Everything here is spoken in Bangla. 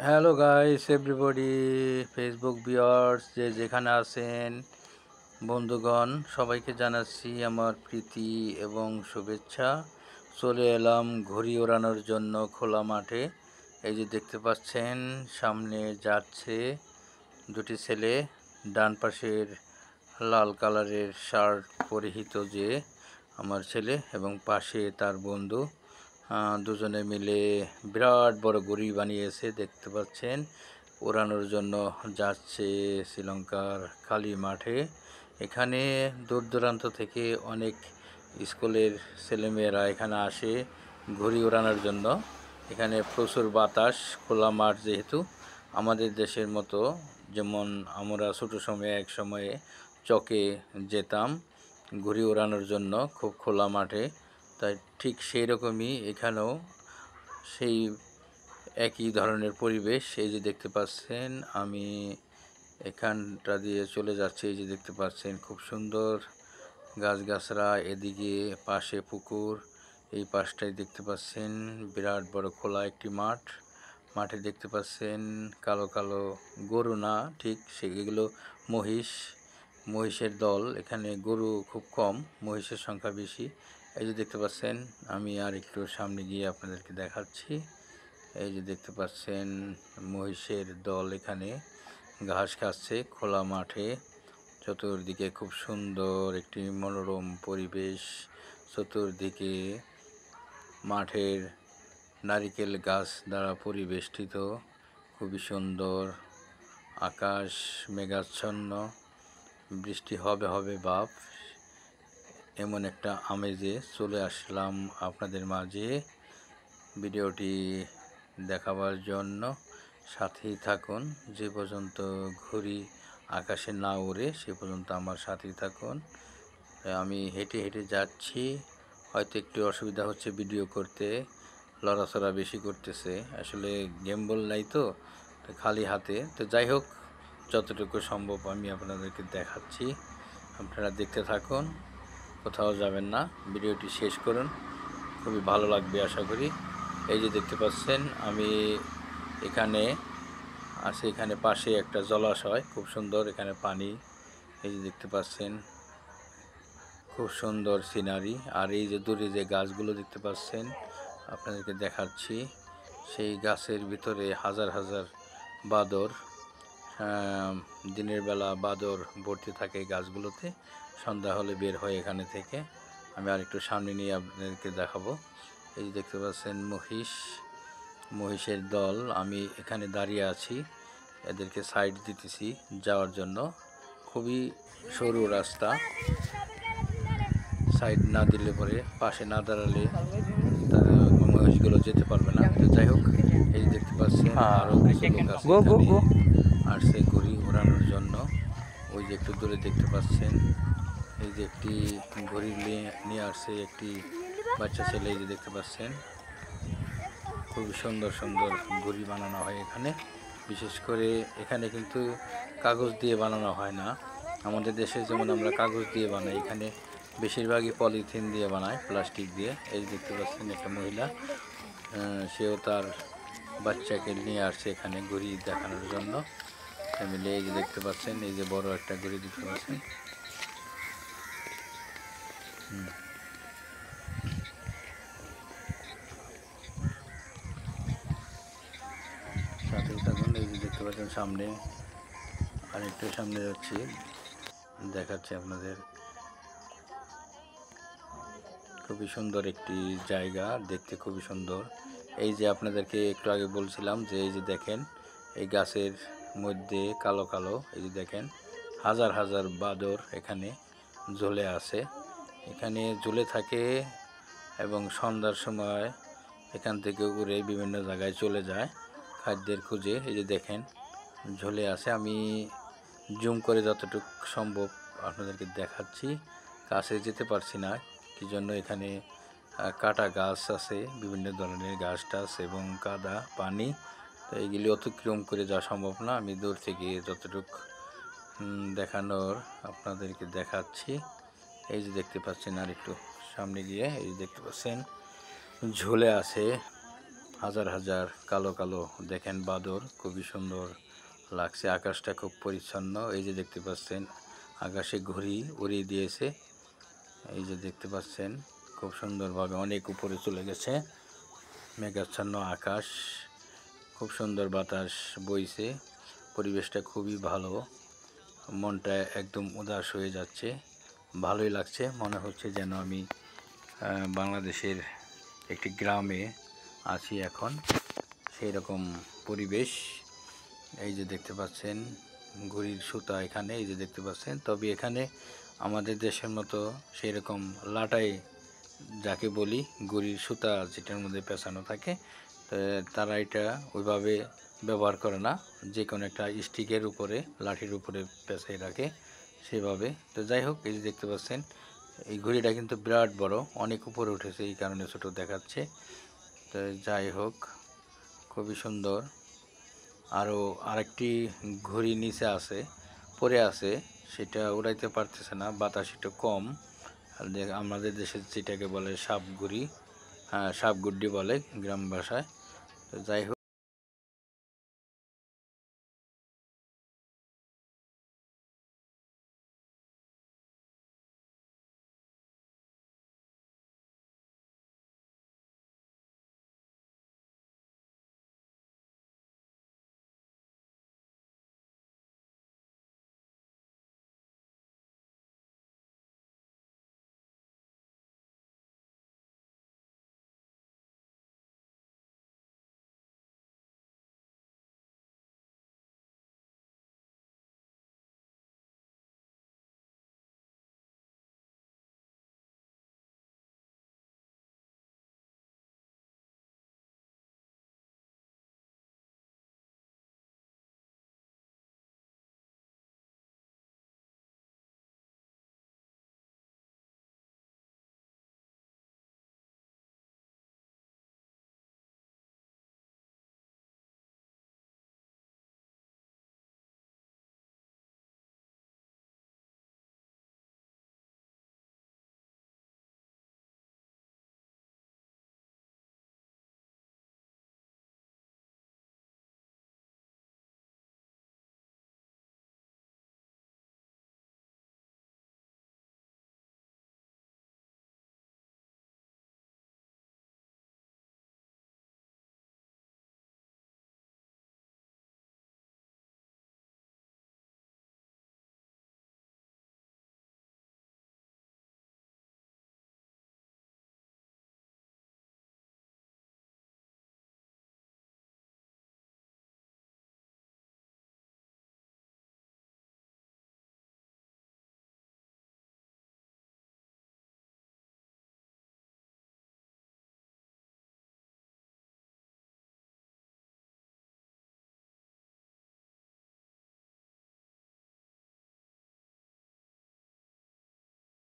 Hello guys everybody, Facebook viewers যে যেখানে আছেন বন্ধুগণ, সবাইকে জানাচ্ছি আমার প্রীতি এবং শুভেচ্ছা। চলে এলাম ঘুড়ি ওড়ানোর জন্য খোলা মাঠে। এই যে দেখতে পাচ্ছেন সামনে যাচ্ছে দুটি ছেলে, ডান পাশের লাল কালারের শার্ট পরিহিত যে আমার ছেলে এবং পাশে তার বন্ধু, দুজনে মিলে বিরাট বড় ঘুড়ি বানিয়েছে দেখতে পাচ্ছেন। ওড়ানোর জন্য যাচ্ছে শ্রীলঙ্কার খালি মাঠে। এখানে দূর দূরান্ত থেকে অনেক স্কুলের ছেলেমেয়েরা এখানে আসে ঘুড়ি ওড়ানোর জন্য। এখানে প্রচুর বাতাস, খোলা মাঠ যেহেতু। আমাদের দেশের মতো যেমন আমরা ছোটো সময়ে এক সময়ে চকে যেতাম ঘুড়ি ওড়ানোর জন্য খুব খোলা মাঠে, তাই ঠিক সেই রকমই এখানেও সেই একই ধরনের পরিবেশ। এই যে দেখতে পাচ্ছেন আমি এখানটা দিয়ে চলে যাচ্ছি, এই যে দেখতে পাচ্ছেন খুব সুন্দর গাছগাছরা, এদিকে পাশে পুকুর, এই পাশটায় দেখতে পাচ্ছেন বিরাট বড় খোলা একটি মাঠ। মাঠে দেখতে পাচ্ছেন কালো কালো গরু, না ঠিক সেগুলো মহিষের দল। এখানে গরু খুব কম, মহিষের সংখ্যা বেশি। এই যে দেখতে পাচ্ছেন, আমি আর একটু সামনে গিয়ে আপনাদেরকে দেখাচ্ছি। এই যে দেখতে পাচ্ছেন মহিষের দল এখানে ঘাস খাচ্ছে খোলা মাঠে। চতুর্দিকে খুব সুন্দর একটি মনোরম পরিবেশ। চতুর্দিকে মাঠের নারিকেল গাছ দ্বারা পরিবেষ্টিত, খুবই সুন্দর। আকাশ মেঘাচ্ছন্ন, বৃষ্টি হবে হবে ভাব। এমন একটা আমেজে চলে আসলাম আপনাদের মাঝে ভিডিওটি দেখাবার জন্য। সাথেই থাকুন, যে পর্যন্ত ঘুড়ি আকাশে না উড়ে সে পর্যন্ত আমার সাথেই থাকুন। আমি হেঁটে হেঁটে যাচ্ছি, হয়তো একটু অসুবিধা হচ্ছে ভিডিও করতে, লড়াচড়া বেশি করতেছে, আসলে গেমবল নাই তো খালি হাতে। তো যাই হোক, যতটুকু সম্ভব আমি আপনাদেরকে দেখাচ্ছি, আপনারা দেখতে থাকুন, কোথাও যাবেন না, ভিডিওটি শেষ করুন, খুবই ভালো লাগবে আশা করি। এই যে দেখতে পাচ্ছেন আমি এখানে আছি, এখানে পাশে একটা জলাশয়, খুব সুন্দর এখানে পানি। এই যে দেখতে পাচ্ছেন খুব সুন্দর সিনারি। আর এই যে দূরে যে গাছগুলো দেখতে পাচ্ছেন আপনাদেরকে দেখাচ্ছি, সেই গাছের ভিতরে হাজার হাজার বাদর। দিনের বেলা বাদর ভর্তি থাকে গাছগুলোতে, সন্ধ্যা হলে বের হয় এখানে থেকে। আমি আরেকটু সামনে নিয়ে আপনাদেরকে দেখাবো। এই যে দেখতে পাচ্ছেন মহিষের দল। আমি এখানে দাঁড়িয়ে আছি, এদেরকে সাইড দিতেছি যাওয়ার জন্য। খুবই সরু রাস্তা, সাইড না দিলে পরে, পাশে না দাঁড়ালে তারা মহিষগুলো যেতে পারবে না। তো যাই হোক, এই দেখতে পাচ্ছেন আরও কিছু লোক আছে আসছে ঘুড়ি ওড়ানোর জন্য। ওই যে একটু দূরে দেখতে পাচ্ছেন এই যে একটি ঘুড়ি নিয়ে আসছে একটি বাচ্চা ছেলে। এই যে দেখতে পাচ্ছেন খুবই সুন্দর সুন্দর ঘুড়ি বানানো হয় এখানে। বিশেষ করে এখানে কিন্তু কাগজ দিয়ে বানানো হয় না, আমাদের দেশে যেমন আমরা কাগজ দিয়ে বানাই, এখানে বেশিরভাগই পলিথিন দিয়ে বানায়, প্লাস্টিক দিয়ে। এই দেখতে পাচ্ছেন একটা মহিলা, সেও তার বাচ্চাকে নিয়ে আসছে এখানে ঘুড়ি দেখানোর জন্য ফ্যামিলি। এই যে দেখতে পাচ্ছেন এই যে বড় একটা ঘুড়ি দেখতে পাচ্ছেন। সাথেই থাকুন। এই যে দেখতে পাচ্ছেন সামনে, আর একটু সামনে যাচ্ছি, দেখাচ্ছি আপনাদের। খুবই সুন্দর একটি জায়গা, দেখতে খুবই সুন্দর। এই যে আপনাদেরকে একটু আগে বলছিলাম যে এই যে দেখেন এই গাছের মধ্যে কালো কালো, এই যে দেখেন হাজার হাজার বাদর এখানে ঝুলে আছে, এখানে ঝুলে থাকে এবং সন্ধ্যার সময় এখান থেকে উড়ে বিভিন্ন জায়গায় চলে যায় খাদ্যের খুঁজে। এই যে দেখেন ঝুলে আছে, আমি জুম করে যতটুকু সম্ভব আপনাদেরকে দেখাচ্ছি, কাছে যেতে পারছি না কি জন্য। এখানে কাটা গাছ আছে, বিভিন্ন ধরনের গাছ টাছ এবং কাদা পানি, তো এইগুলি অতিক্রম করে যাওয়া সম্ভব না। আমি দূর থেকে যতটুকু দেখানোর আপনাদেরকে দেখাচ্ছি। এই যে দেখতে পাচ্ছেন, আর একটু সামনে গিয়ে এই যে দেখতে পাচ্ছেন ঝুলে আছে হাজার হাজার কালো কালো, দেখেন বাদর, খুবই সুন্দর লাগছে। আকাশটা খুব পরিচ্ছন্ন, এই যে দেখতে পাচ্ছেন আকাশে ঘুড়ি উড়িয়ে দিয়েছে, এই যে দেখতে পাচ্ছেন খুব সুন্দরভাবে অনেক উপরে চলে গেছে। মেঘাচ্ছন্ন আকাশ, খুব সুন্দর বাতাস বইছে, পরিবেশটা খুবই ভালো, মনটা একদম উদাস হয়ে যাচ্ছে, ভালোই লাগছে। মনে হচ্ছে যেন আমি বাংলাদেশের একটি গ্রামে আছি এখন, সেই রকম পরিবেশ। এই যে দেখতে পাচ্ছেন ঘুড়ির সুতা এখানে, এই যে দেখতে পাচ্ছেন। তবে এখানে আমাদের দেশের মতো সেই রকম লাটাই যাকে বলি ঘুড়ির সুতা যেটার মধ্যে পেঁচানো থাকে, তারা এটা ওইভাবে ব্যবহার করে না, যে কোনো একটা স্টিকের উপরে লাঠির উপরে পেঁচাই রাখে সেভাবে। তো যাই হোক, এই যে দেখতে পাচ্ছেন এই ঘুড়িটা কিন্তু বিরাট বড়, অনেক উপরে উঠেছে, এই কারণে ছোট দেখাচ্ছে। তো যাই হোক, খুবই সুন্দর। আরও আরেকটি ঘুড়ি নিচে আছে, পড়ে আছে, সেটা উড়াইতে পারতেছে না, বাতাস একটু কম। আমাদের দেশে যেটাকে বলে সাপ ঘুড়ি, সাপ গুড্ডি বলে গ্রাম ভাষায়। তো যাই হোক।